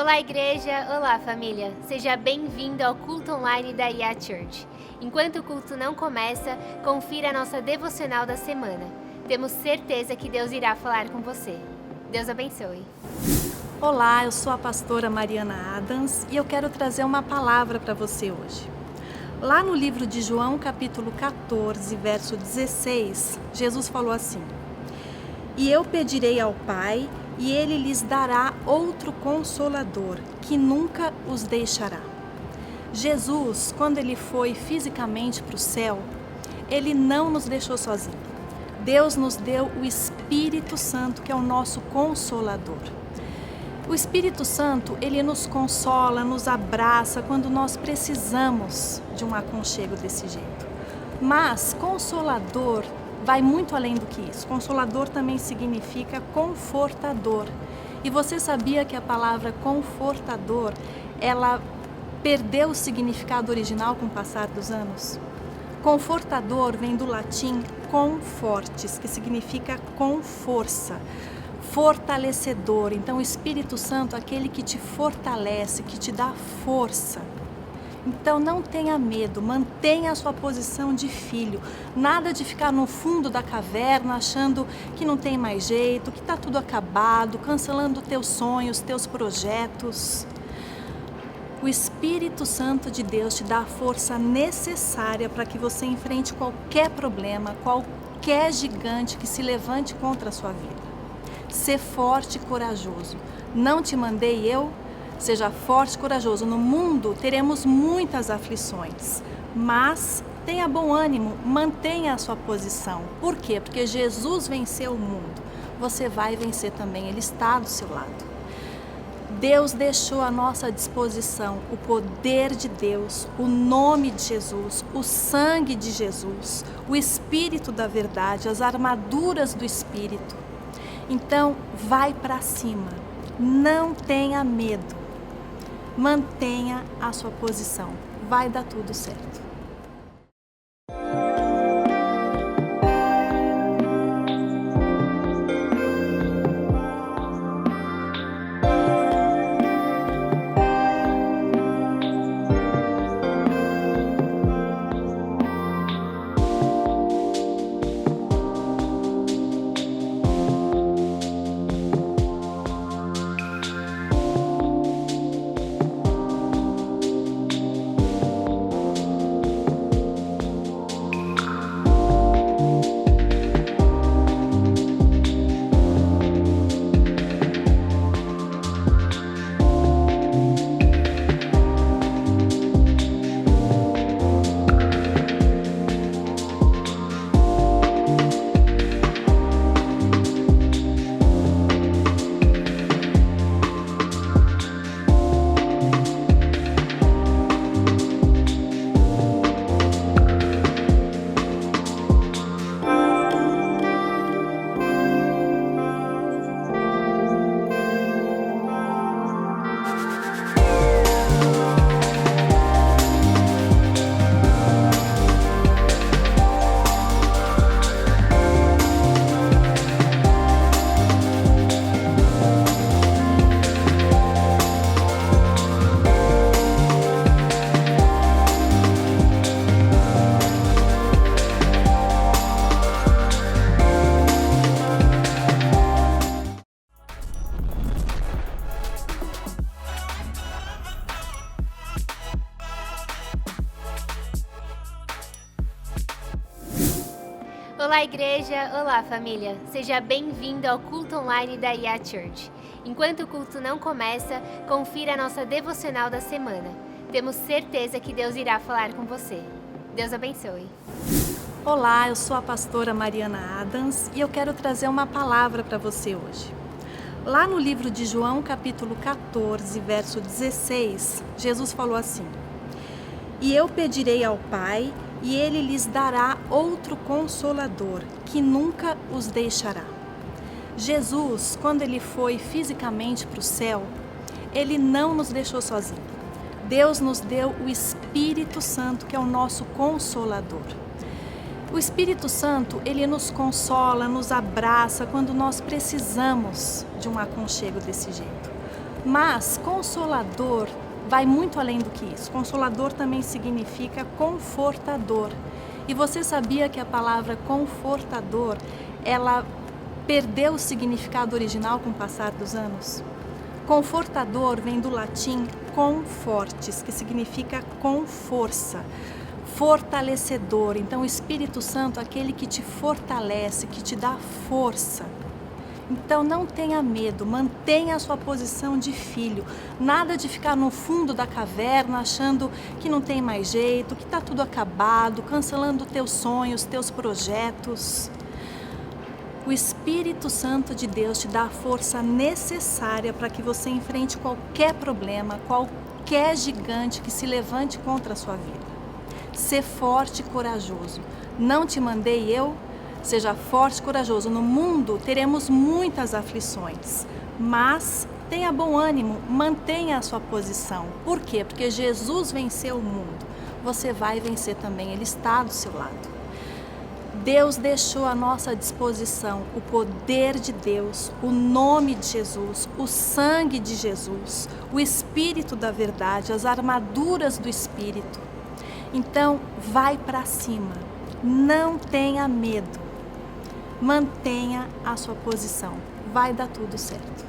Olá, igreja! Olá, família! Seja bem-vindo ao culto online da IA Church. Enquanto o culto não começa, confira a nossa devocional da semana. Temos certeza que Deus irá falar com você. Deus abençoe. Olá, eu sou a pastora Mariana Adams e eu quero trazer uma palavra para você hoje. Lá no livro de João, capítulo 14, verso 16, Jesus falou assim: "E eu pedirei ao Pai, e Ele lhes dará outro Consolador, que nunca os deixará." Jesus, quando Ele foi fisicamente para o céu, Ele não nos deixou sozinhos. Deus nos deu o Espírito Santo, que é o nosso Consolador. O Espírito Santo, ele nos consola, nos abraça quando nós precisamos de um aconchego desse jeito. Mas Consolador vai muito além do que isso. Consolador também significa confortador. E você sabia que a palavra confortador, ela perdeu o significado original com o passar dos anos? Confortador vem do latim confortis, que significa com força. Fortalecedor. Então o Espírito Santo é aquele que te fortalece, que te dá força. Então não tenha medo, mantenha a sua posição de filho. Nada de ficar no fundo da caverna achando que não tem mais jeito, que está tudo acabado, cancelando teus sonhos, teus projetos. O Espírito Santo de Deus te dá a força necessária para que você enfrente qualquer problema, qualquer gigante que se levante contra a sua vida. Ser forte e corajoso. Não te mandei eu? Seja forte e corajoso. No mundo teremos muitas aflições, mas tenha bom ânimo, mantenha a sua posição. Por quê? Porque Jesus venceu o mundo. Você vai vencer também, Ele está do seu lado. Deus deixou à nossa disposição o poder de Deus, o nome de Jesus, o sangue de Jesus, o Espírito da verdade, as armaduras do Espírito. Então, vai para cima, não tenha medo, mantenha a sua posição, vai dar tudo certo. Olá, igreja! Olá, família! Seja bem-vindo ao culto online da IA Church. Enquanto o culto não começa, confira a nossa devocional da semana. Temos certeza que Deus irá falar com você. Deus abençoe. Olá, eu sou a pastora Mariana Adams e eu quero trazer uma palavra para você hoje. Lá no livro de João, capítulo 14, verso 16, Jesus falou assim: "E eu pedirei ao Pai, e Ele lhes dará outro Consolador, que nunca os deixará." Jesus, quando Ele foi fisicamente para o céu, Ele não nos deixou sozinhos. Deus nos deu o Espírito Santo, que é o nosso Consolador. O Espírito Santo, ele nos consola, nos abraça quando nós precisamos de um aconchego desse jeito. Mas Consolador vai muito além do que isso. Consolador também significa confortador. E você sabia que a palavra confortador, ela perdeu o significado original com o passar dos anos? Confortador vem do latim confortes, que significa com força, fortalecedor. Então, o Espírito Santo é aquele que te fortalece, que te dá força. Então, não tenha medo, mantenha a sua posição de filho. Nada de ficar no fundo da caverna achando que não tem mais jeito, que está tudo acabado, cancelando teus sonhos, teus projetos. O Espírito Santo de Deus te dá a força necessária para que você enfrente qualquer problema, qualquer gigante que se levante contra a sua vida. Ser forte e corajoso. Não te mandei eu? Seja forte e corajoso. No mundo teremos muitas aflições, mas tenha bom ânimo, mantenha a sua posição. Por quê? Porque Jesus venceu o mundo. Você vai vencer também, Ele está do seu lado. Deus deixou à nossa disposição o poder de Deus, o nome de Jesus, o sangue de Jesus, o Espírito da verdade, as armaduras do Espírito. Então, vai para cima, não tenha medo, mantenha a sua posição, vai dar tudo certo.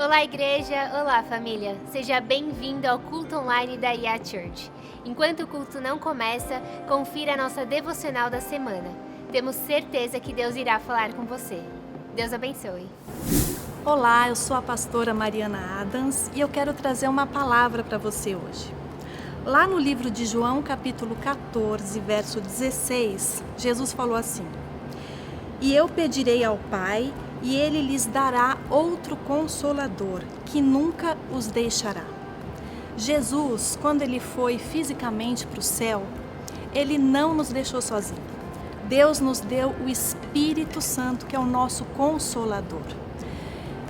Olá, igreja! Olá, família! Seja bem-vindo ao culto online da IA Church. Enquanto o culto não começa, confira a nossa devocional da semana. Temos certeza que Deus irá falar com você. Deus abençoe! Olá, eu sou a pastora Mariana Adams e eu quero trazer uma palavra para você hoje. Lá no livro de João, capítulo 14, verso 16, Jesus falou assim: "E eu pedirei ao Pai, e Ele lhes dará outro Consolador, que nunca os deixará." Jesus, quando Ele foi fisicamente para o céu, Ele não nos deixou sozinhos. Deus nos deu o Espírito Santo, que é o nosso Consolador.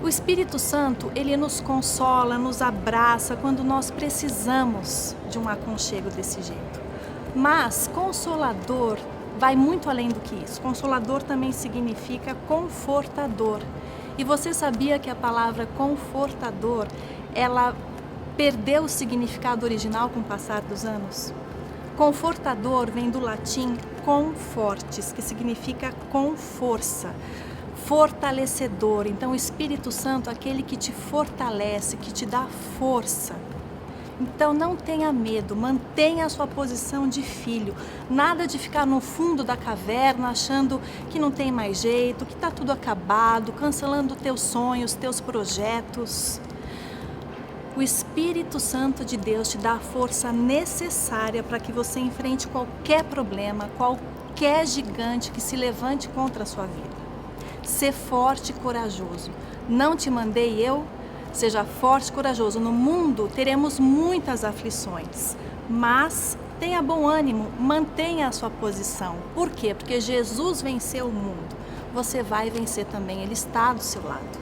O Espírito Santo, Ele nos consola, nos abraça quando nós precisamos de um aconchego desse jeito. Mas Consolador vai muito além do que isso. Consolador também significa confortador. E você sabia que a palavra confortador, ela perdeu o significado original com o passar dos anos? Confortador vem do latim confortes, que significa com força, fortalecedor. Então, o Espírito Santo é aquele que te fortalece, que te dá força. Então, não tenha medo, mantenha a sua posição de filho. Nada de ficar no fundo da caverna achando que não tem mais jeito, que está tudo acabado, cancelando teus sonhos, teus projetos. O Espírito Santo de Deus te dá a força necessária para que você enfrente qualquer problema, qualquer gigante que se levante contra a sua vida. Ser forte e corajoso. Não te mandei eu? Seja forte e corajoso. No mundo teremos muitas aflições, mas tenha bom ânimo, mantenha a sua posição. Por quê? Porque Jesus venceu o mundo. Você vai vencer também, Ele está do seu lado.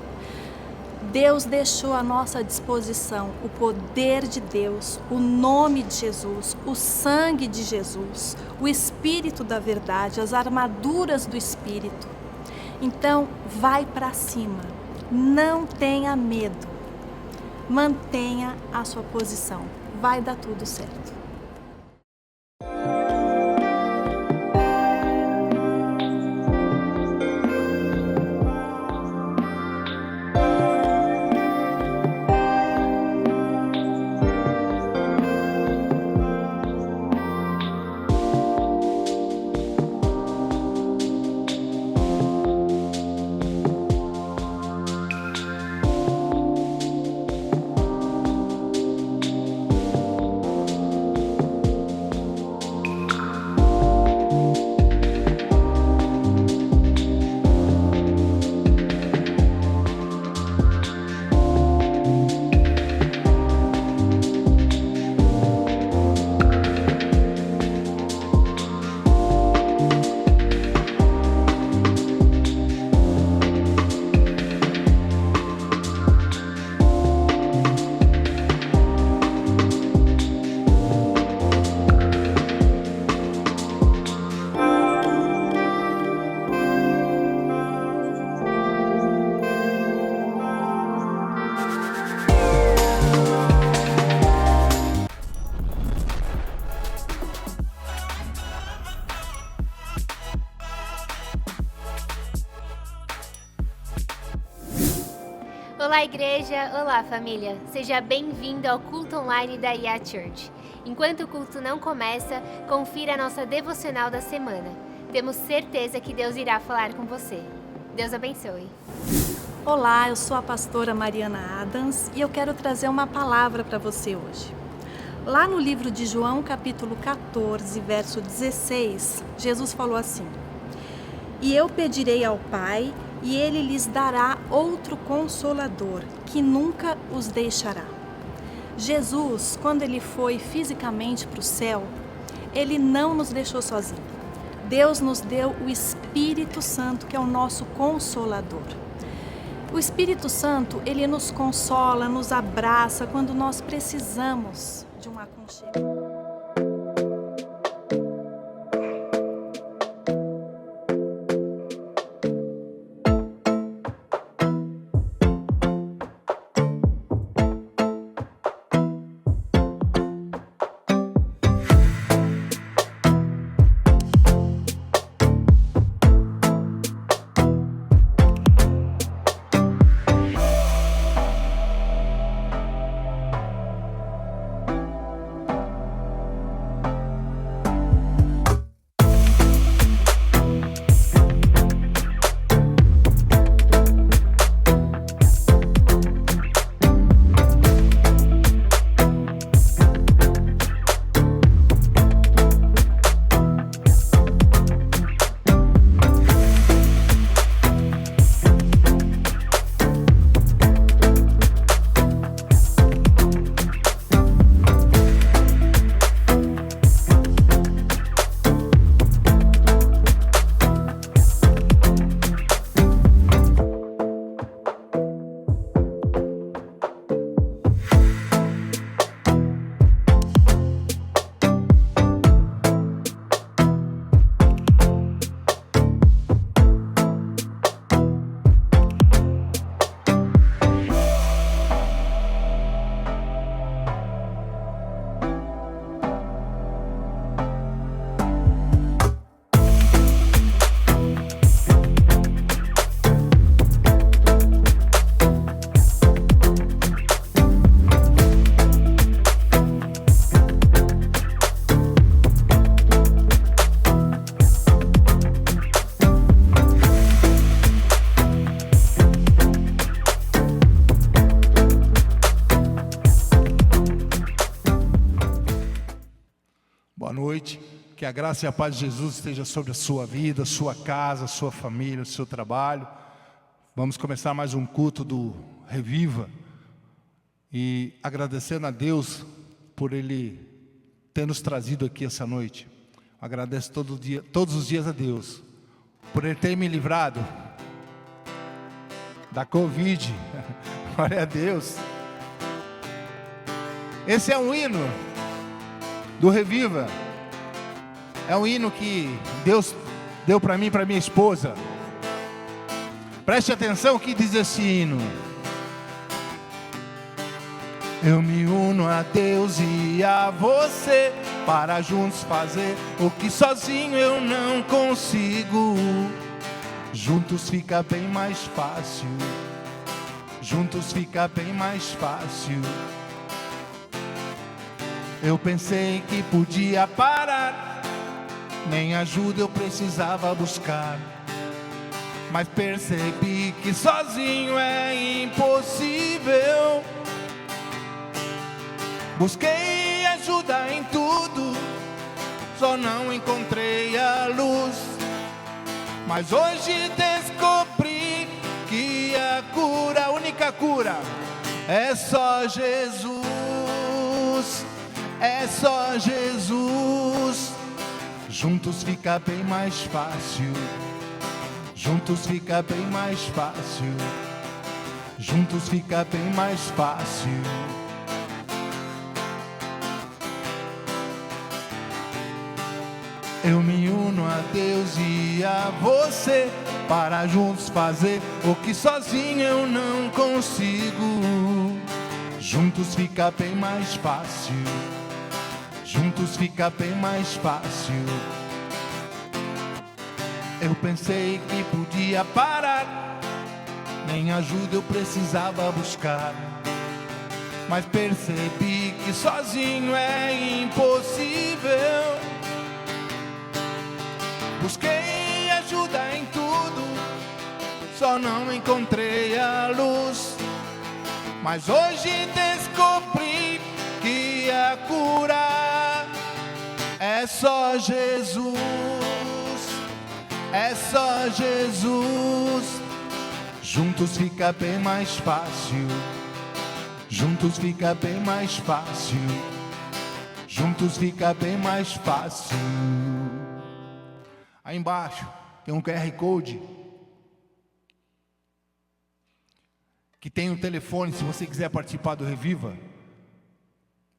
Deus deixou à nossa disposição o poder de Deus, o nome de Jesus, o sangue de Jesus, o Espírito da verdade, as armaduras do Espírito. Então, vai para cima, não tenha medo, mantenha a sua posição, vai dar tudo certo. Olá, igreja! Olá, família! Seja bem-vindo ao culto online da IA Church. Enquanto o culto não começa, confira a nossa devocional da semana. Temos certeza que Deus irá falar com você. Deus abençoe! Olá, eu sou a pastora Mariana Adams e eu quero trazer uma palavra para você hoje. Lá no livro de João, capítulo 14, verso 16, Jesus falou assim: "E eu pedirei ao Pai, e Ele lhes dará outro Consolador, que nunca os deixará." Jesus, quando Ele foi fisicamente para o céu, Ele não nos deixou sozinhos. Deus nos deu o Espírito Santo, que é o nosso Consolador. O Espírito Santo, Ele nos consola, nos abraça quando nós precisamos de um aconchego. Boa noite, que a graça e a paz de Jesus esteja sobre a sua vida, sua casa, sua família, o seu trabalho. Vamos começar mais um culto do Reviva e agradecendo a Deus por Ele ter nos trazido aqui essa noite. Agradeço todos os dias a Deus por Ele ter me livrado da Covid. Glória a Deus. Esse é um hino do Reviva. É um hino que Deus deu para mim e para minha esposa. Preste atenção que diz esse hino. Eu me uno a Deus e a você, para juntos fazer o que sozinho eu não consigo. Juntos fica bem mais fácil. Juntos fica bem mais fácil. Eu pensei que podia parar, nem ajuda eu precisava buscar. Mas percebi que sozinho é impossível. Busquei ajuda em tudo, só não encontrei a luz. Mas hoje descobri que a cura, a única cura, é só Jesus. É só Jesus. Juntos fica bem mais fácil. Juntos fica bem mais fácil. Juntos fica bem mais fácil. Eu me uno a Deus e a você, para juntos fazer o que sozinho eu não consigo. Juntos fica bem mais fácil. Juntos fica bem mais fácil. Eu pensei que podia parar, nem ajuda eu precisava buscar. Mas percebi que sozinho é impossível. Busquei ajuda em tudo, só não encontrei a luz. Mas hoje descobri que a cura é só Jesus. É só Jesus. Juntos fica bem mais fácil. Juntos fica bem mais fácil. Juntos fica bem mais fácil. Aí embaixo tem um QR Code que tem um telefone. Se você quiser participar do Reviva,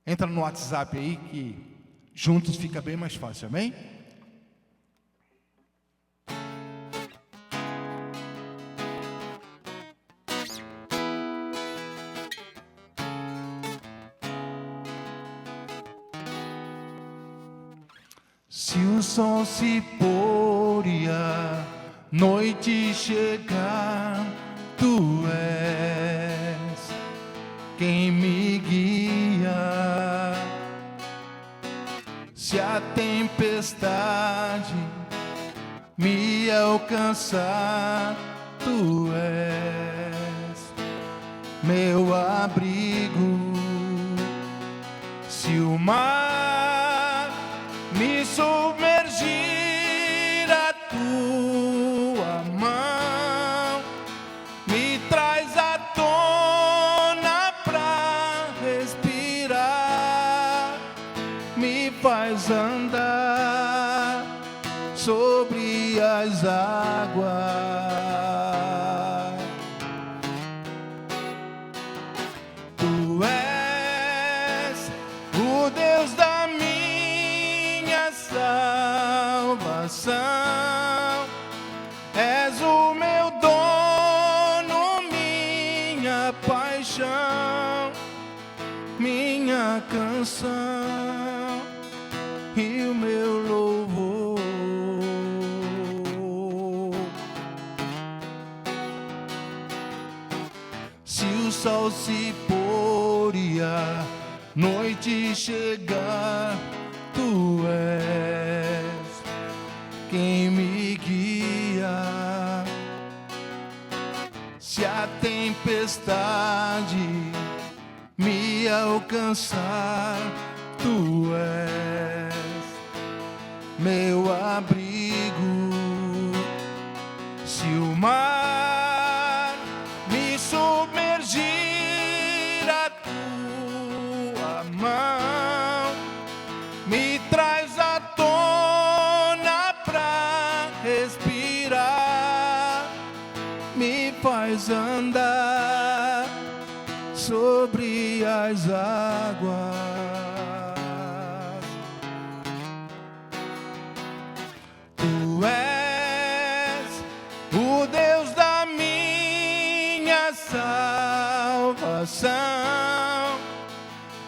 entra no WhatsApp aí que juntos fica bem mais fácil, amém? Se o sol se pôr e a noite chegar, tu és quem me guia. Se a tempestade me alcançar, tu és meu abrigo. Se o mar me submergir, a tua mão me traz à tona pra respirar, me faz andar sobre as águas. Tu és o Deus da minha salvação, és o meu dono, minha paixão, minha canção e o meu louvor. Se o sol se pôr e a noite chegar, tu és quem me guia. Se a tempestade me alcançar, tu és meu abrigo. Se o mar das águas. Tu és o Deus da minha salvação,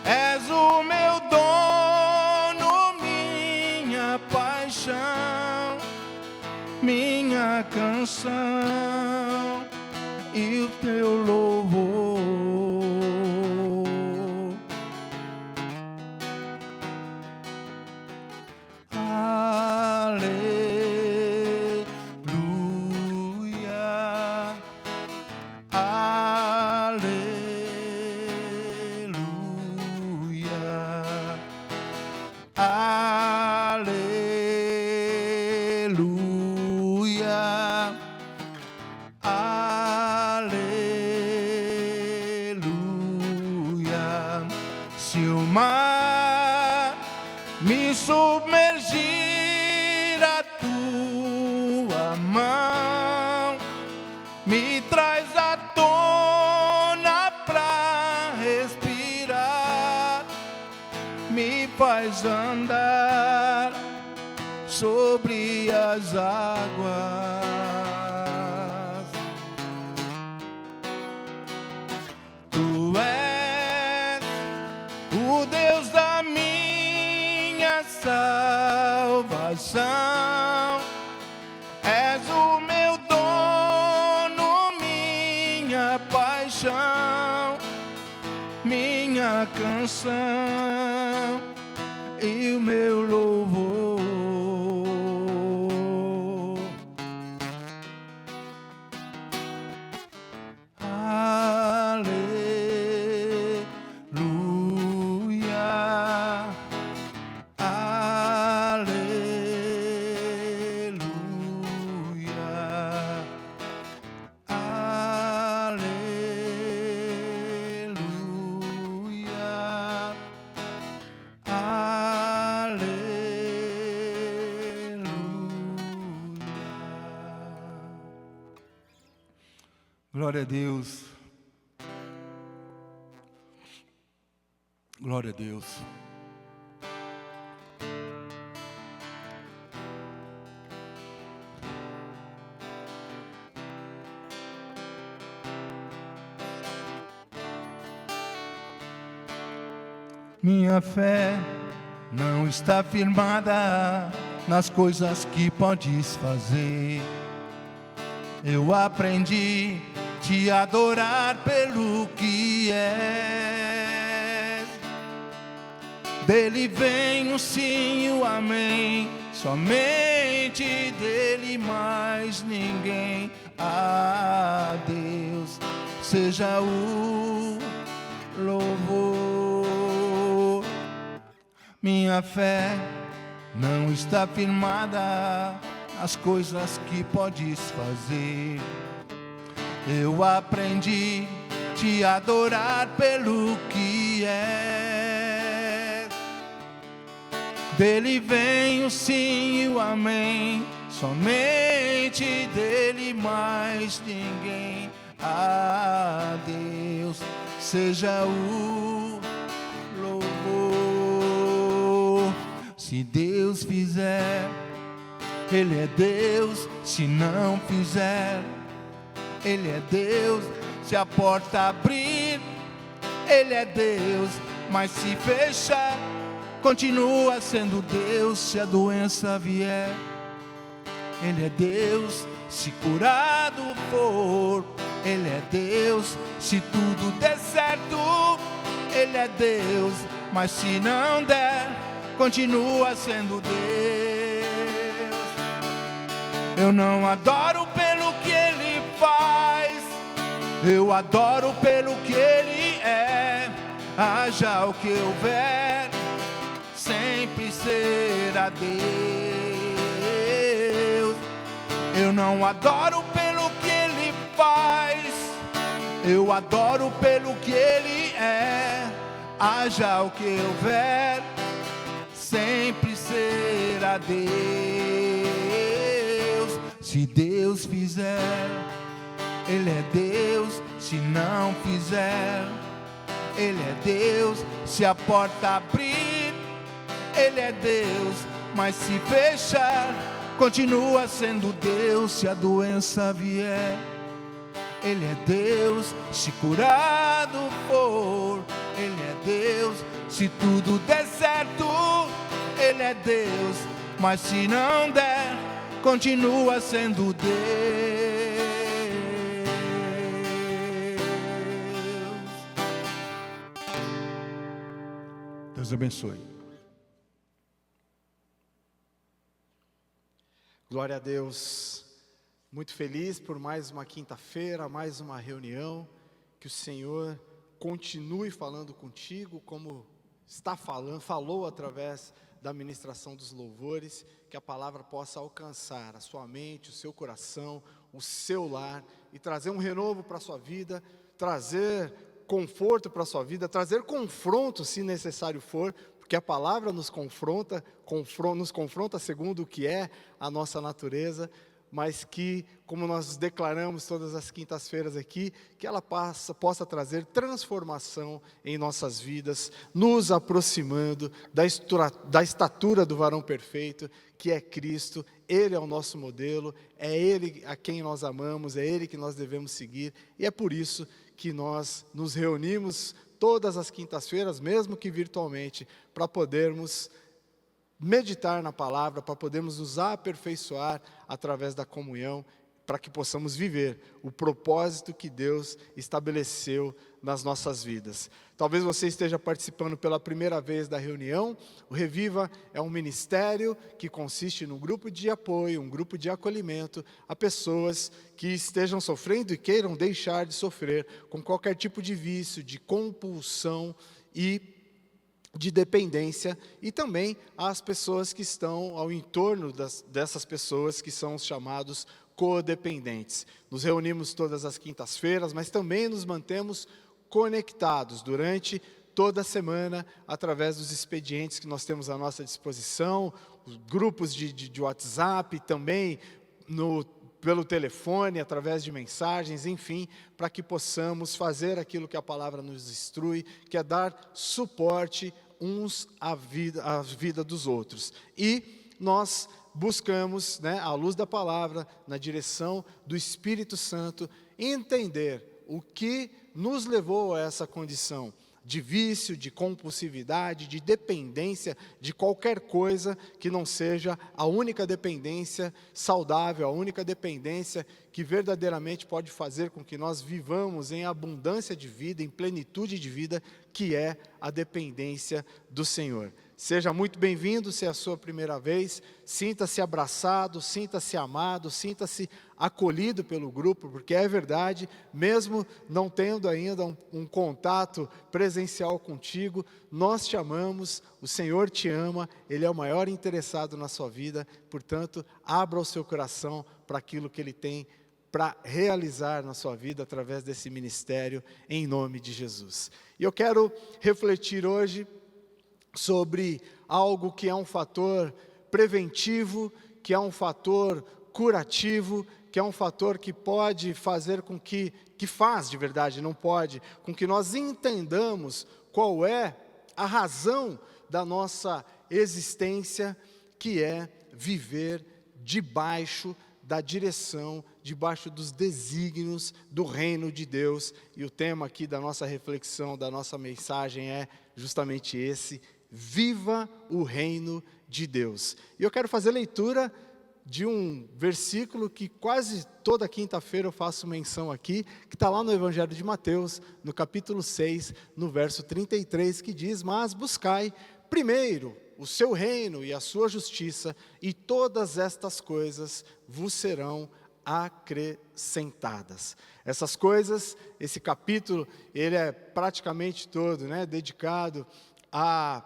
és o meu dono, minha paixão, minha canção e o teu louvor. Aleluia, aleluia, aleluia, aleluia. Se o mar me submergir, a tua mão me traz à tona pra respirar, me faz andar sobre as águas. Tu és o Deus da minha salvação, és o meu dono, minha paixão, minha canção e o meu louvor. Aleluia, aleluia, aleluia, aleluia. Glória a Deus. Glória a Deus. Minha fé não está firmada nas coisas que podes fazer. Eu aprendi te adorar pelo que és. Dele vem o sim e o amém, somente dele, mais ninguém. A Deus seja o louvor. Minha fé não está firmada nas coisas que podes fazer. Eu aprendi te adorar pelo que é. Dele vem o sim e o amém, somente dele, mais ninguém. A Deus seja o louvor. Se Deus fizer, Ele é Deus. Se não fizer, Ele é Deus. Se a porta abrir, Ele é Deus. Mas se fechar, continua sendo Deus. Se a doença vier, Ele é Deus. Se curado for, Ele é Deus. Se tudo der certo, Ele é Deus. Mas se não der, continua sendo Deus. Eu não adoro pelo que Ele faz, eu adoro pelo que Ele é. Haja o que houver, sempre será Deus. Eu não adoro pelo que Ele faz, eu adoro pelo que Ele é. Haja o que houver, sempre será Deus. Se Deus fizer, Ele é Deus. Se não fizer, Ele é Deus. Se a porta abrir, Ele é Deus. Mas se fechar, continua sendo Deus. Se a doença vier, Ele é Deus. Se curado for, Ele é Deus. Se tudo der certo, Ele é Deus. Mas se não der, continua sendo Deus. Deus abençoe. Glória a Deus. Muito feliz por mais uma quinta-feira, mais uma reunião. Que o Senhor continue falando contigo, como falou através da ministração dos louvores, que a palavra possa alcançar a sua mente, o seu coração, o seu lar, e trazer um renovo para a sua vida, trazer conforto para a sua vida, trazer confronto se necessário for, porque a palavra nos confronta segundo o que é a nossa natureza, mas que, como nós declaramos todas as quintas-feiras aqui, que ela possa trazer transformação em nossas vidas, nos aproximando da estatura do varão perfeito, que é Cristo. Ele é o nosso modelo, é Ele a quem nós amamos, é Ele que nós devemos seguir, e é por isso que nós nos reunimos todas as quintas-feiras, mesmo que virtualmente, para podermos meditar na palavra, para podermos nos aperfeiçoar através da comunhão, para que possamos viver o propósito que Deus estabeleceu nas nossas vidas. Talvez você esteja participando pela primeira vez da reunião. O Reviva é um ministério que consiste num grupo de apoio, um grupo de acolhimento a pessoas que estejam sofrendo e queiram deixar de sofrer com qualquer tipo de vício, de compulsão e de dependência, e também as pessoas que estão ao entorno dessas pessoas que são os chamados codependentes. Nos reunimos todas as quintas-feiras, mas também nos mantemos conectados durante toda a semana através dos expedientes que nós temos à nossa disposição, os grupos de WhatsApp, também pelo telefone, através de mensagens, enfim, para que possamos fazer aquilo que a palavra nos instrui, que é dar suporte uns à vida dos outros. E nós buscamos, à luz da palavra, na direção do Espírito Santo, entender o que nos levou a essa condição de vício, de compulsividade, de dependência de qualquer coisa que não seja a única dependência saudável, a única dependência que verdadeiramente pode fazer com que nós vivamos em abundância de vida, em plenitude de vida, que é a dependência do Senhor. Seja muito bem-vindo, se é a sua primeira vez, sinta-se abraçado, sinta-se amado, sinta-se acolhido pelo grupo, porque é verdade, mesmo não tendo ainda um contato presencial contigo, nós te amamos, o Senhor te ama, Ele é o maior interessado na sua vida, portanto, abra o seu coração para aquilo que Ele tem para realizar na sua vida através desse ministério, em nome de Jesus. E eu quero refletir hoje sobre algo que é um fator preventivo, que é um fator curativo, que é um fator que pode fazer com que faz de verdade, não pode, com que nós entendamos qual é a razão da nossa existência, que é viver debaixo da direção, debaixo dos desígnios do reino de Deus. E o tema aqui da nossa reflexão, da nossa mensagem é justamente esse: viva o reino de Deus. E eu quero fazer leitura de um versículo que quase toda quinta-feira eu faço menção aqui, que está lá no Evangelho de Mateus, no capítulo 6, no verso 33, que diz: mas buscai primeiro o seu reino e a sua justiça, e todas estas coisas vos serão acrescentadas. Essas coisas, esse capítulo, ele é praticamente todo, dedicado a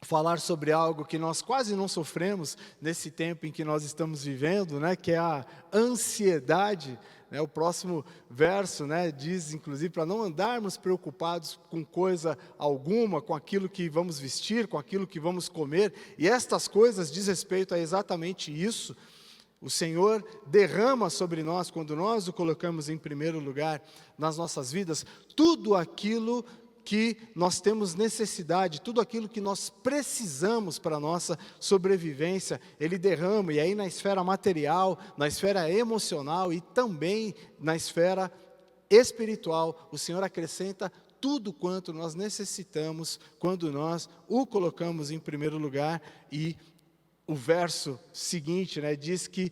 falar sobre algo que nós quase não sofremos nesse tempo em que nós estamos vivendo, que é a ansiedade. O próximo verso diz, inclusive, para não andarmos preocupados com coisa alguma, com aquilo que vamos vestir, com aquilo que vamos comer, e estas coisas diz respeito a exatamente isso. O Senhor derrama sobre nós, quando nós o colocamos em primeiro lugar nas nossas vidas, tudo aquilo que nós temos necessidade, tudo aquilo que nós precisamos para a nossa sobrevivência, Ele derrama, e aí na esfera material, na esfera emocional e também na esfera espiritual, o Senhor acrescenta tudo quanto nós necessitamos quando nós o colocamos em primeiro lugar. E o verso seguinte, diz que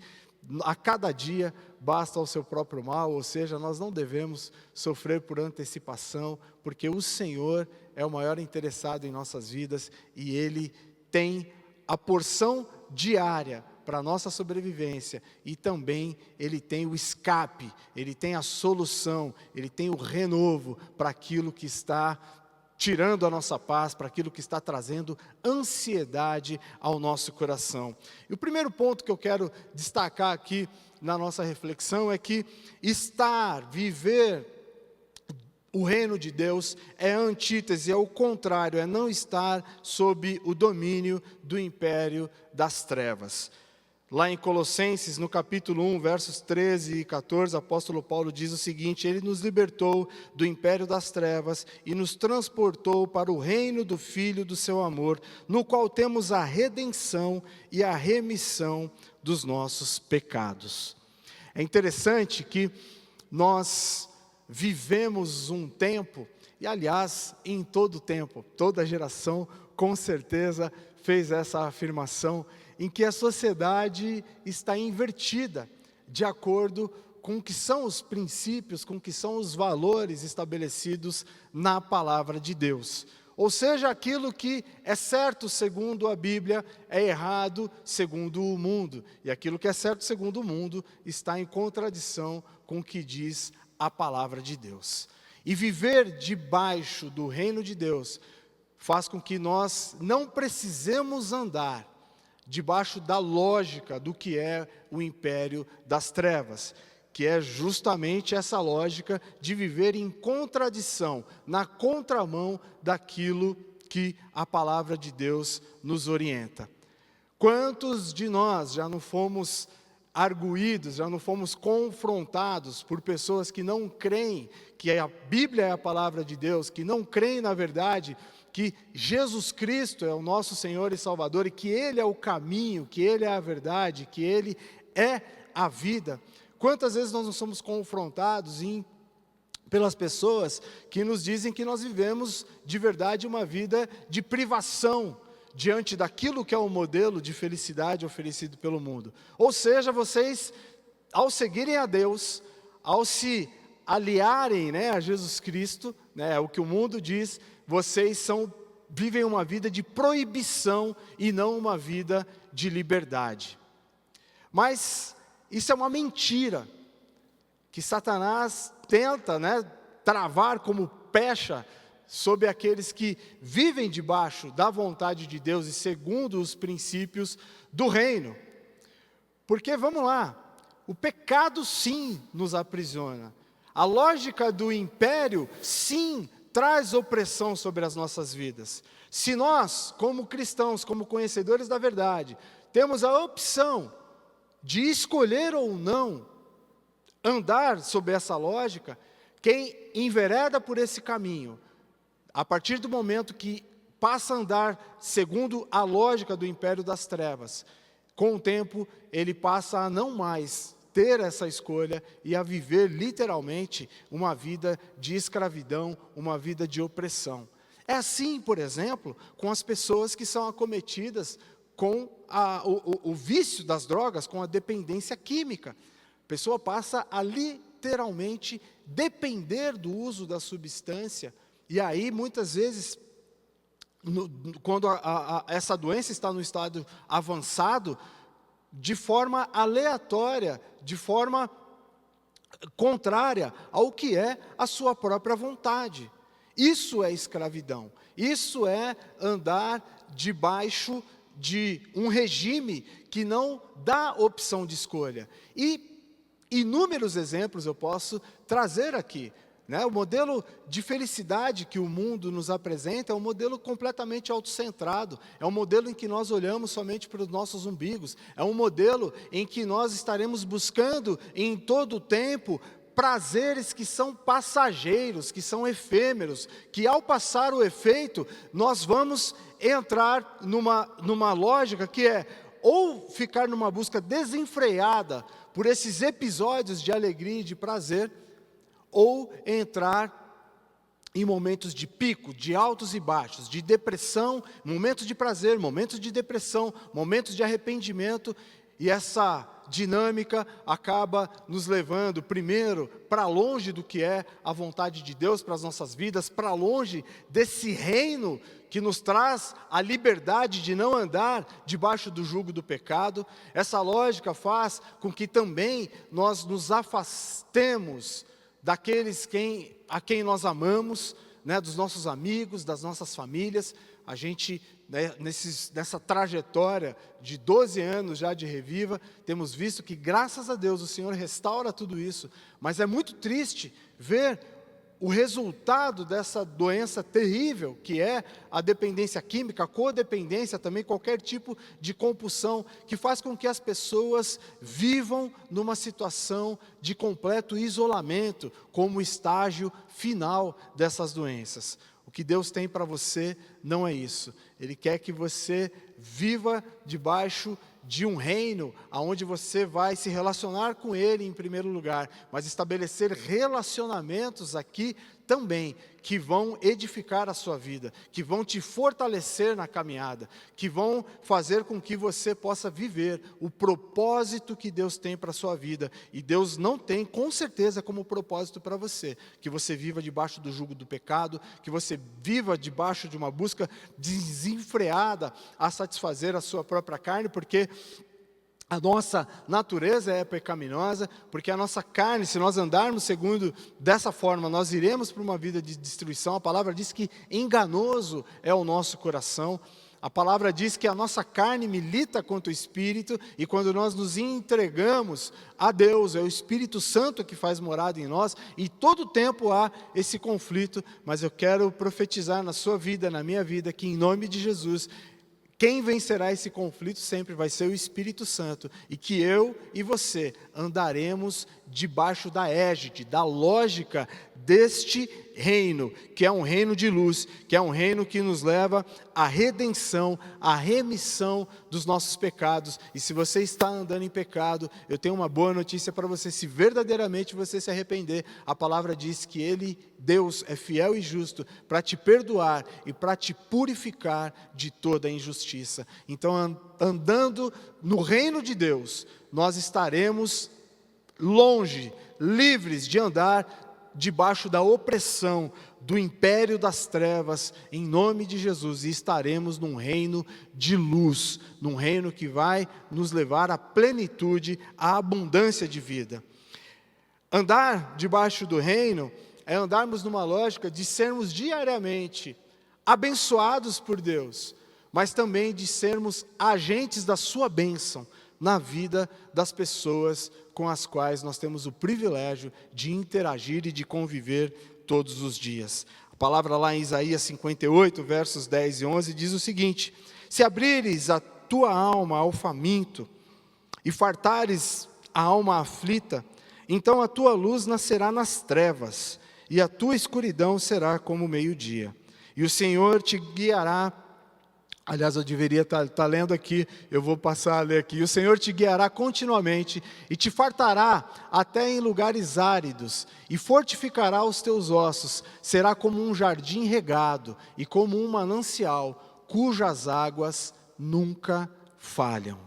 a cada dia basta o seu próprio mal, ou seja, nós não devemos sofrer por antecipação, porque o Senhor é o maior interessado em nossas vidas e Ele tem a porção diária para a nossa sobrevivência, e também Ele tem o escape, Ele tem a solução, Ele tem o renovo para aquilo que está tirando a nossa paz, para aquilo que está trazendo ansiedade ao nosso coração. E o primeiro ponto que eu quero destacar aqui na nossa reflexão é que viver o reino de Deus é a antítese, é o contrário, é não estar sob o domínio do império das trevas. Lá em Colossenses, no capítulo 1, versos 13 e 14, o apóstolo Paulo diz o seguinte: Ele nos libertou do império das trevas e nos transportou para o reino do Filho do seu amor, no qual temos a redenção e a remissão dos nossos pecados. É interessante que nós vivemos um tempo, e aliás, em todo tempo, toda geração com certeza fez essa afirmação, em que a sociedade está invertida, de acordo com o que são os princípios, com o que são os valores estabelecidos na palavra de Deus. Ou seja, aquilo que é certo segundo a Bíblia é errado segundo o mundo. E aquilo que é certo segundo o mundo está em contradição com o que diz a palavra de Deus. E viver debaixo do reino de Deus faz com que nós não precisemos andar debaixo da lógica do que é o império das trevas, que é justamente essa lógica de viver em contradição, na contramão daquilo que a palavra de Deus nos orienta. Quantos de nós já não fomos arguídos, já não fomos confrontados por pessoas que não creem que a Bíblia é a palavra de Deus, que não creem na verdade que Jesus Cristo é o nosso Senhor e Salvador, e que Ele é o caminho, que Ele é a verdade, que Ele é a vida. Quantas vezes nós não somos confrontados pelas pessoas que nos dizem que nós vivemos de verdade uma vida de privação, diante daquilo que é o modelo de felicidade oferecido pelo mundo. Ou seja, vocês, ao seguirem a Deus, ao se aliarem a Jesus Cristo, o que o mundo diz, vocês vivem uma vida de proibição e não uma vida de liberdade. Mas isso é uma mentira, que Satanás tenta travar como pecha sobre aqueles que vivem debaixo da vontade de Deus e segundo os princípios do reino. Porque, vamos lá, o pecado sim nos aprisiona. A lógica do império sim traz opressão sobre as nossas vidas. Se nós, como cristãos, como conhecedores da verdade, temos a opção de escolher ou não andar sob essa lógica, quem envereda por esse caminho, a partir do momento que passa a andar segundo a lógica do império das trevas, com o tempo ele passa a não mais ter essa escolha e a viver literalmente uma vida de escravidão, uma vida de opressão. É assim, por exemplo, com as pessoas que são acometidas com o vício das drogas, com a dependência química. A pessoa passa a literalmente depender do uso da substância, e aí muitas vezes, quando essa doença está no estado avançado, de forma aleatória, de forma contrária ao que é a sua própria vontade. Isso é escravidão, isso é andar debaixo de um regime que não dá opção de escolha. E inúmeros exemplos eu posso trazer aqui. O modelo de felicidade que o mundo nos apresenta é um modelo completamente autocentrado, é um modelo em que nós olhamos somente para os nossos umbigos, é um modelo em que nós estaremos buscando em todo o tempo prazeres que são passageiros, que são efêmeros, que ao passar o efeito, nós vamos entrar numa lógica que é ou ficar numa busca desenfreada por esses episódios de alegria e de prazer, ou entrar em momentos de pico, de altos e baixos, de depressão, momentos de prazer, momentos de depressão, momentos de arrependimento, e essa dinâmica acaba nos levando, primeiro, para longe do que é a vontade de Deus para as nossas vidas, para longe desse reino que nos traz a liberdade de não andar debaixo do jugo do pecado. Essa lógica faz com que também nós nos afastemos daqueles a quem nós amamos, né, dos nossos amigos, das nossas famílias. A gente, né, nessa trajetória de 12 anos já de Reviva, temos visto que, graças a Deus, o Senhor restaura tudo isso, mas é muito triste ver o resultado dessa doença terrível, que é a dependência química, a codependência, também qualquer tipo de compulsão, que faz com que as pessoas vivam numa situação de completo isolamento, como estágio final dessas doenças. O que Deus tem para você não é isso. Ele quer que você viva debaixo de um reino onde você vai se relacionar com Ele em primeiro lugar, mas estabelecer relacionamentos aqui também, que vão edificar a sua vida, que vão te fortalecer na caminhada, que vão fazer com que você possa viver o propósito que Deus tem para a sua vida. E Deus não tem, com certeza, como propósito para você, que você viva debaixo do jugo do pecado, que você viva debaixo de uma busca desenfreada a satisfazer a sua própria carne, porque a nossa natureza é pecaminosa, porque a nossa carne, se nós andarmos segundo dessa forma, nós iremos para uma vida de destruição. A palavra diz que enganoso é o nosso coração. A palavra diz que a nossa carne milita contra o Espírito, e quando nós nos entregamos a Deus, é o Espírito Santo que faz morada em nós, e todo tempo há esse conflito. Mas eu quero profetizar na sua vida, na minha vida, que em nome de Jesus, quem vencerá esse conflito sempre vai ser o Espírito Santo, e que eu e você andaremos debaixo da égide, da lógica deste reino, que é um reino de luz, que é um reino que nos leva à redenção, à remissão dos nossos pecados. E se você está andando em pecado, eu tenho uma boa notícia para você: se verdadeiramente você se arrepender, a palavra diz que Ele, Deus, é fiel e justo para te perdoar e para te purificar de toda a injustiça. Então, andando no reino de Deus, nós estaremos longe, livres de andar debaixo da opressão do império das trevas, em nome de Jesus, e estaremos num reino de luz, num reino que vai nos levar à plenitude, à abundância de vida. Andar debaixo do reino é andarmos numa lógica de sermos diariamente abençoados por Deus, mas também de sermos agentes da sua bênção na vida das pessoas com as quais nós temos o privilégio de interagir e de conviver todos os dias. A palavra lá em Isaías 58, versos 10 e 11, diz o seguinte: se abrires a tua alma ao faminto e fartares a alma aflita, então a tua luz nascerá nas trevas, e a tua escuridão será como o meio-dia. E o Senhor te guiará. Aliás, eu deveria estar lendo aqui, eu vou passar a ler aqui. O Senhor te guiará continuamente e te fartará até em lugares áridos, e fortificará os teus ossos. Será como um jardim regado e como um manancial, cujas águas nunca falham.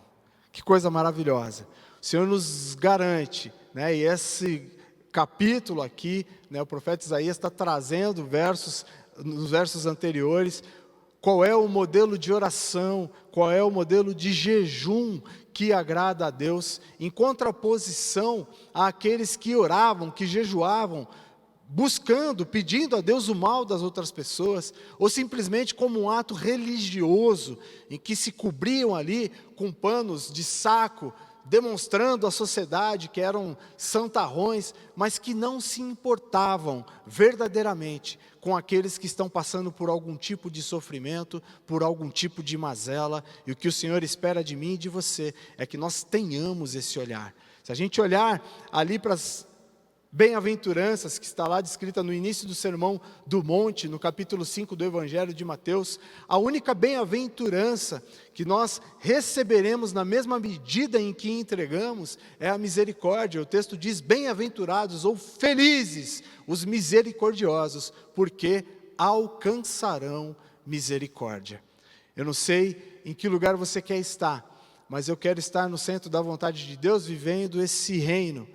Que coisa maravilhosa. O Senhor nos garante, né, e esse capítulo aqui, né, o profeta Isaías está trazendo nos versos anteriores, qual é o modelo de oração, qual é o modelo de jejum que agrada a Deus, em contraposição àqueles que oravam, que jejuavam, buscando, pedindo a Deus o mal das outras pessoas, ou simplesmente como um ato religioso, em que se cobriam ali com panos de saco, demonstrando à sociedade que eram santarrões, mas que não se importavam verdadeiramente com aqueles que estão passando por algum tipo de sofrimento, por algum tipo de mazela. E o que o Senhor espera de mim e de você é que nós tenhamos esse olhar. Se a gente olhar ali para bem-aventuranças que está lá descrita no início do Sermão do Monte, no capítulo 5 do Evangelho de Mateus, a única bem-aventurança que nós receberemos na mesma medida em que entregamos é a misericórdia. O texto diz: bem-aventurados ou felizes os misericordiosos, porque alcançarão misericórdia. Eu não sei em que lugar você quer estar, mas eu quero estar no centro da vontade de Deus, vivendo esse reino,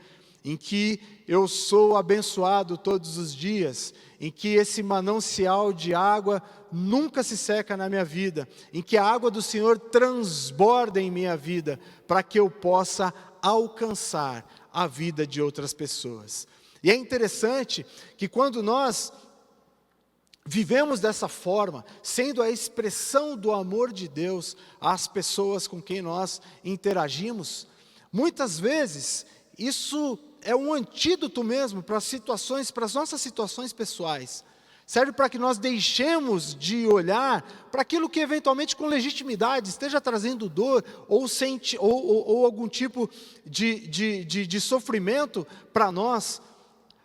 em que eu sou abençoado todos os dias, em que esse manancial de água nunca se seca na minha vida, em que a água do Senhor transborda em minha vida, para que eu possa alcançar a vida de outras pessoas. E é interessante que quando nós vivemos dessa forma, sendo a expressão do amor de Deus às pessoas com quem nós interagimos, muitas vezes isso é um antídoto mesmo para as nossas situações pessoais. Serve para que nós deixemos de olhar para aquilo que eventualmente com legitimidade esteja trazendo dor ou algum tipo de sofrimento para nós.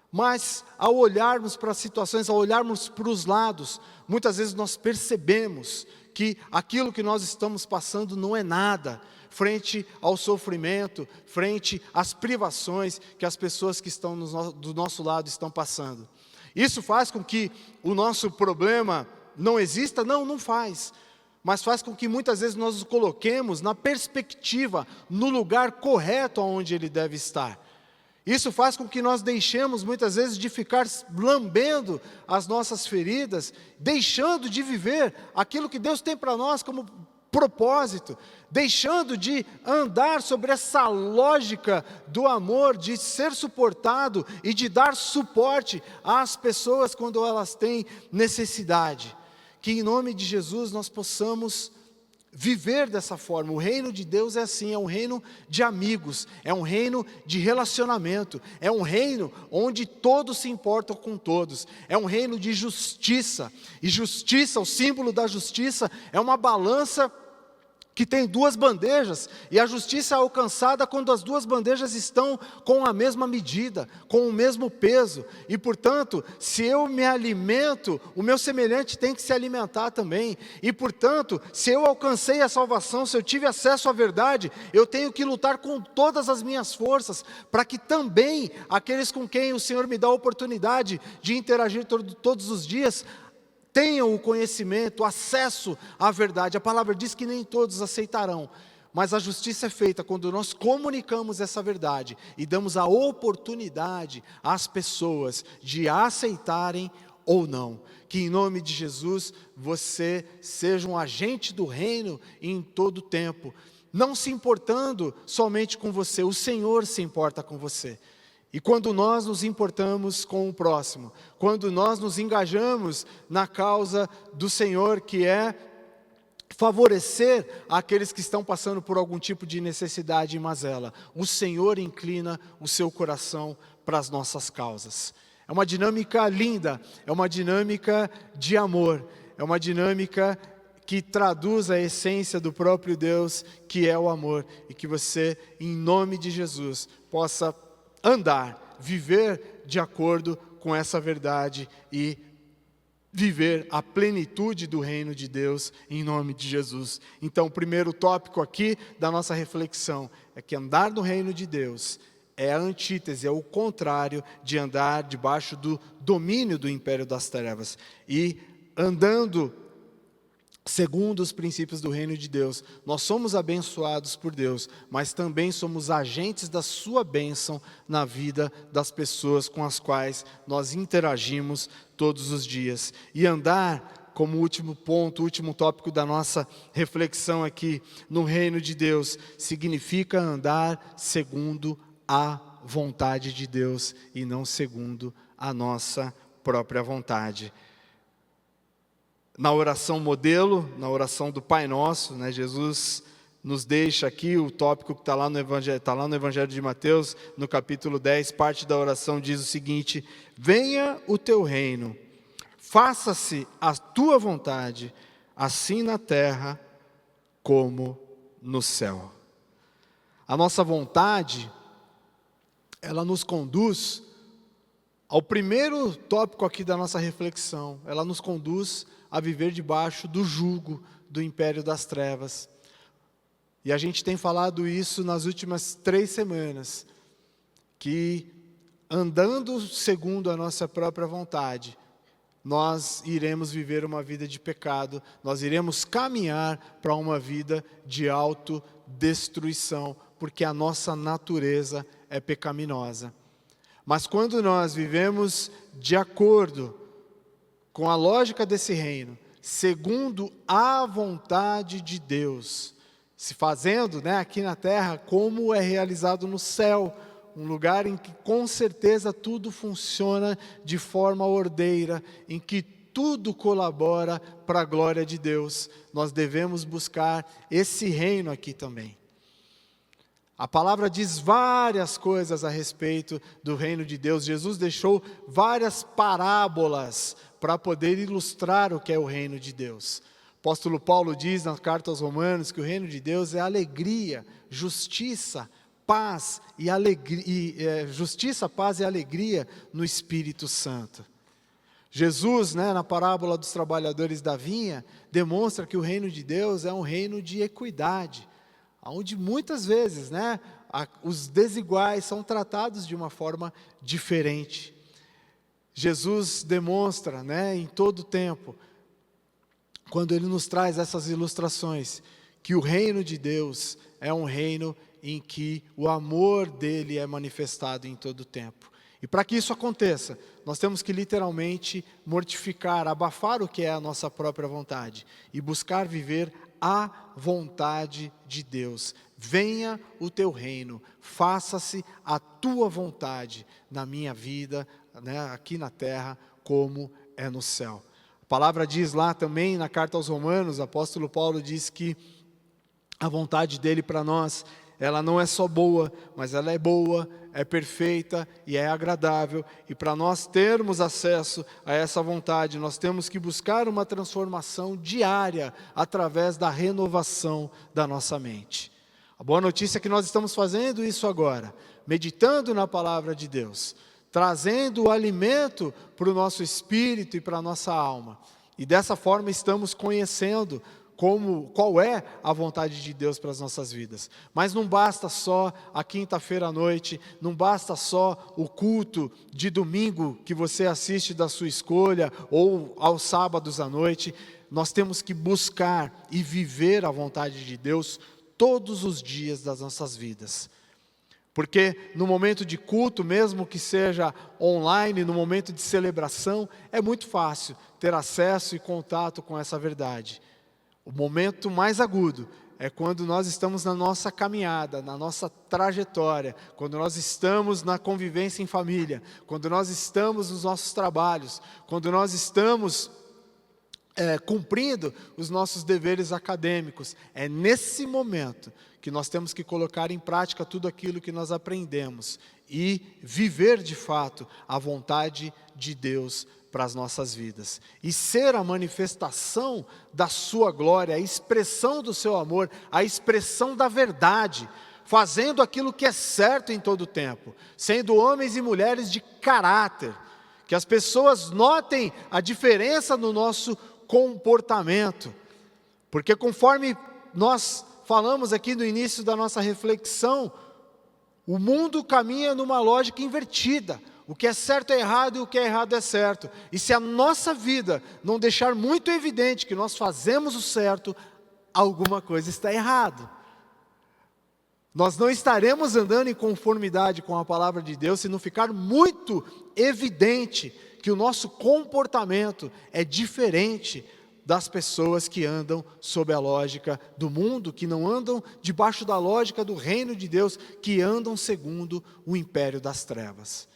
Mas ao olharmos para as situações, ao olharmos para os lados, muitas vezes nós percebemos que aquilo que nós estamos passando não é nada frente ao sofrimento, frente às privações que as pessoas que estão do nosso lado estão passando. Isso faz com que o nosso problema não exista? Não faz. Mas faz com que muitas vezes nós nos coloquemos na perspectiva, no lugar correto onde ele deve estar. Isso faz com que nós deixemos muitas vezes de ficar lambendo as nossas feridas, deixando de viver aquilo que Deus tem para nós como propósito, deixando de andar sobre essa lógica do amor, de ser suportado e de dar suporte às pessoas quando elas têm necessidade. Que em nome de Jesus nós possamos viver dessa forma. O reino de Deus é assim, é um reino de amigos, é um reino de relacionamento, é um reino onde todos se importam com todos, é um reino de justiça, e justiça, o símbolo da justiça, é uma balança que tem duas bandejas, e a justiça é alcançada quando as duas bandejas estão com a mesma medida, com o mesmo peso, e portanto, se eu me alimento, o meu semelhante tem que se alimentar também, e portanto, se eu alcancei a salvação, se eu tive acesso à verdade, eu tenho que lutar com todas as minhas forças, para que também aqueles com quem o Senhor me dá a oportunidade de interagir todos os dias, tenham o conhecimento, o acesso à verdade. A palavra diz que nem todos aceitarão, mas a justiça é feita quando nós comunicamos essa verdade e damos a oportunidade às pessoas de aceitarem ou não. Que em nome de Jesus você seja um agente do reino em todo o tempo, não se importando somente com você, o Senhor se importa com você. E quando nós nos importamos com o próximo, quando nós nos engajamos na causa do Senhor, que é favorecer aqueles que estão passando por algum tipo de necessidade e mazela, o Senhor inclina o seu coração para as nossas causas. É uma dinâmica linda, é uma dinâmica de amor, é uma dinâmica que traduz a essência do próprio Deus, que é o amor, e que você, em nome de Jesus, possa andar, viver de acordo com essa verdade e viver a plenitude do reino de Deus em nome de Jesus. Então, o primeiro tópico aqui da nossa reflexão é que andar no reino de Deus é a antítese, é o contrário de andar debaixo do domínio do império das trevas. E andando segundo os princípios do reino de Deus, nós somos abençoados por Deus, mas também somos agentes da sua bênção na vida das pessoas com as quais nós interagimos todos os dias. E andar, como último ponto, último tópico da nossa reflexão aqui, no reino de Deus, significa andar segundo a vontade de Deus e não segundo a nossa própria vontade. Na oração modelo, na oração do Pai Nosso, né, Jesus nos deixa aqui o tópico que está lá no Evangelho de Mateus, no capítulo 10, parte da oração diz o seguinte: venha o teu reino, faça-se a tua vontade, assim na terra como no céu. A nossa vontade, ela nos conduz ao primeiro tópico aqui da nossa reflexão. Ela nos conduz a viver debaixo do jugo do império das trevas. E a gente tem falado isso nas últimas 3 semanas, que andando segundo a nossa própria vontade, nós iremos viver uma vida de pecado, nós iremos caminhar para uma vida de autodestruição, porque a nossa natureza é pecaminosa. Mas quando nós vivemos de acordo com a lógica desse reino, segundo a vontade de Deus, se fazendo, aqui na terra como é realizado no céu, um lugar em que com certeza tudo funciona de forma ordeira, em que tudo colabora para a glória de Deus. Nós devemos buscar esse reino aqui também. A palavra diz várias coisas a respeito do reino de Deus. Jesus deixou várias parábolas para poder ilustrar o que é o reino de Deus. O apóstolo Paulo diz na carta aos Romanos que o reino de Deus é alegria, justiça, paz e alegria, paz e alegria no Espírito Santo. Jesus, na parábola dos trabalhadores da vinha, demonstra que o reino de Deus é um reino de equidade, onde muitas vezes, os desiguais são tratados de uma forma diferente. Jesus demonstra, em todo o tempo, quando Ele nos traz essas ilustrações, que o reino de Deus é um reino em que o amor dele é manifestado em todo o tempo. E para que isso aconteça, nós temos que literalmente mortificar, abafar o que é a nossa própria vontade e buscar viver a vontade de Deus. Venha o teu reino, faça-se a tua vontade na minha vida, aqui na terra, como é no céu. A palavra diz lá também na carta aos Romanos, o apóstolo Paulo diz que a vontade dele para nós, ela não é só boa, mas ela é boa, é perfeita e é agradável. E para nós termos acesso a essa vontade, nós temos que buscar uma transformação diária através da renovação da nossa mente. A boa notícia é que nós estamos fazendo isso agora, meditando na palavra de Deus, trazendo o alimento para o nosso espírito e para a nossa alma. E dessa forma estamos conhecendo qual é a vontade de Deus para as nossas vidas. Mas não basta só a quinta-feira à noite, não basta só o culto de domingo que você assiste da sua escolha, ou aos sábados à noite. Nós temos que buscar e viver a vontade de Deus todos os dias das nossas vidas. Porque no momento de culto, mesmo que seja online, no momento de celebração, é muito fácil ter acesso e contato com essa verdade. O momento mais agudo é quando nós estamos na nossa caminhada, na nossa trajetória, quando nós estamos na convivência em família, quando nós estamos nos nossos trabalhos, quando nós estamos cumprindo os nossos deveres acadêmicos. É nesse momento que nós temos que colocar em prática tudo aquilo que nós aprendemos e viver de fato a vontade de Deus para as nossas vidas, e ser a manifestação da sua glória, a expressão do seu amor, a expressão da verdade, fazendo aquilo que é certo em todo o tempo, sendo homens e mulheres de caráter, que as pessoas notem a diferença no nosso comportamento, porque conforme nós falamos aqui no início da nossa reflexão, o mundo caminha numa lógica invertida. O que é certo é errado e o que é errado é certo. E se a nossa vida não deixar muito evidente que nós fazemos o certo, alguma coisa está errado. Nós não estaremos andando em conformidade com a palavra de Deus se não ficar muito evidente que o nosso comportamento é diferente das pessoas que andam sob a lógica do mundo, que não andam debaixo da lógica do reino de Deus, que andam segundo o império das trevas.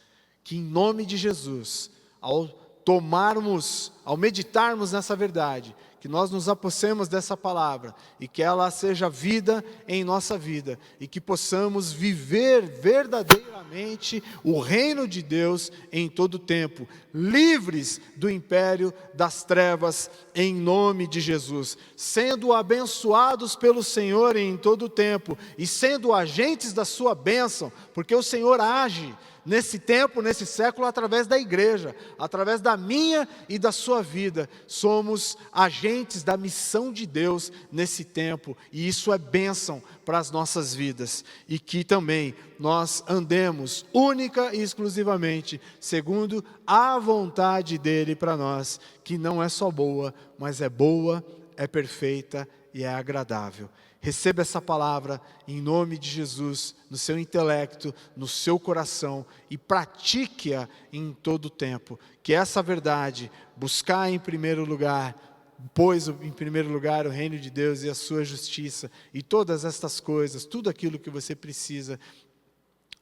Que em nome de Jesus, ao meditarmos nessa verdade, que nós nos apossemos dessa palavra e que ela seja vida em nossa vida e que possamos viver verdadeiramente o reino de Deus em todo o tempo, livres do império das trevas em nome de Jesus, sendo abençoados pelo Senhor em todo o tempo e sendo agentes da sua bênção, porque o Senhor age nesse tempo, nesse século, através da igreja, através da minha e da sua vida. Somos agentes da missão de Deus nesse tempo, e isso é bênção para as nossas vidas, e que também nós andemos única e exclusivamente segundo a vontade dele para nós, que não é só boa, mas é boa, é perfeita e é agradável. Receba essa palavra em nome de Jesus, no seu intelecto, no seu coração, e pratique-a em todo o tempo. Que essa verdade, buscar em primeiro lugar, pois em primeiro lugar o reino de Deus e a sua justiça, e todas estas coisas, tudo aquilo que você precisa,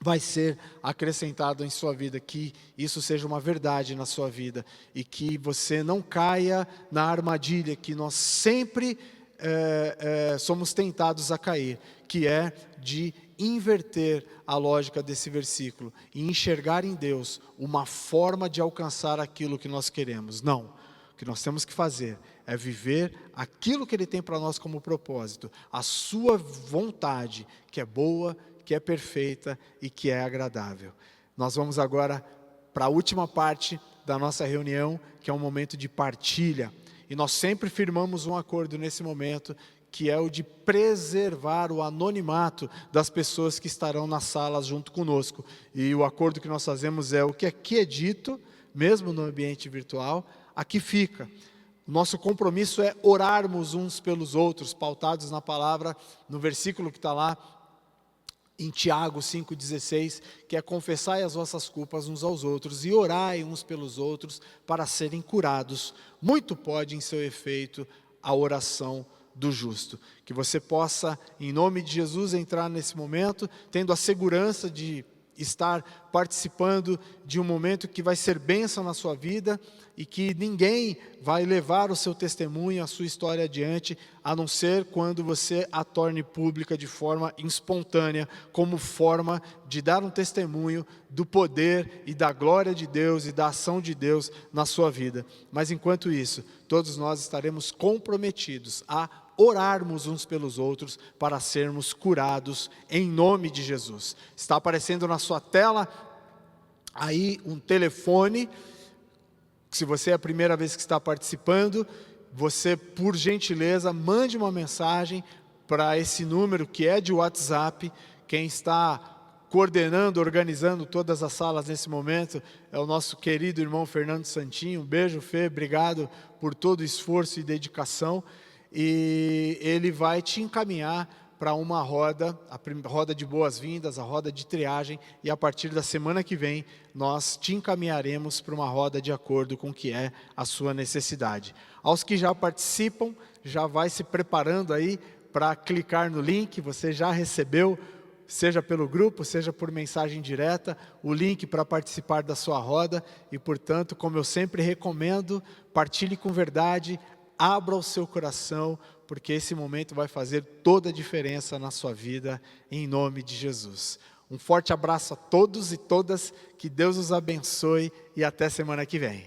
vai ser acrescentado em sua vida, que isso seja uma verdade na sua vida, e que você não caia na armadilha que nós sempre somos tentados a cair, que é de inverter a lógica desse versículo e enxergar em Deus uma forma de alcançar aquilo que nós queremos. Não, o que nós temos que fazer é viver aquilo que Ele tem para nós como propósito, a sua vontade, que é boa, que é perfeita e que é agradável. Nós vamos agora para a última parte da nossa reunião, que é um momento de partilha. E nós sempre firmamos um acordo nesse momento, que é o de preservar o anonimato das pessoas que estarão nas salas junto conosco. E o acordo que nós fazemos é: o que aqui é dito, mesmo no ambiente virtual, aqui fica. O nosso compromisso é orarmos uns pelos outros, pautados na palavra, no versículo que está lá, em Tiago 5,16, que é: confessai as vossas culpas uns aos outros e orai uns pelos outros para serem curados. Muito pode em seu efeito a oração do justo. Que você possa, em nome de Jesus, entrar nesse momento, tendo a segurança de estar participando de um momento que vai ser bênção na sua vida, e que ninguém vai levar o seu testemunho, a sua história adiante, a não ser quando você a torne pública de forma espontânea, como forma de dar um testemunho do poder e da glória de Deus e da ação de Deus na sua vida. Mas enquanto isso, todos nós estaremos comprometidos a orarmos uns pelos outros para sermos curados em nome de Jesus. Está aparecendo na sua tela aí um telefone. Se você é a primeira vez que está participando, você, por gentileza, mande uma mensagem para esse número que é de WhatsApp. Quem está coordenando, organizando todas as salas nesse momento é o nosso querido irmão Fernando Santinho. Um beijo, Fê, obrigado por todo o esforço e dedicação. E ele vai te encaminhar para uma roda, a roda de boas-vindas, a roda de triagem, e a partir da semana que vem, nós te encaminharemos para uma roda de acordo com o que é a sua necessidade. Aos que já participam, já vai se preparando aí para clicar no link. Você já recebeu, seja pelo grupo, seja por mensagem direta, o link para participar da sua roda, e portanto, como eu sempre recomendo, partilhe com verdade, abra o seu coração, porque esse momento vai fazer toda a diferença na sua vida, em nome de Jesus. Um forte abraço a todos e todas, que Deus os abençoe e até semana que vem.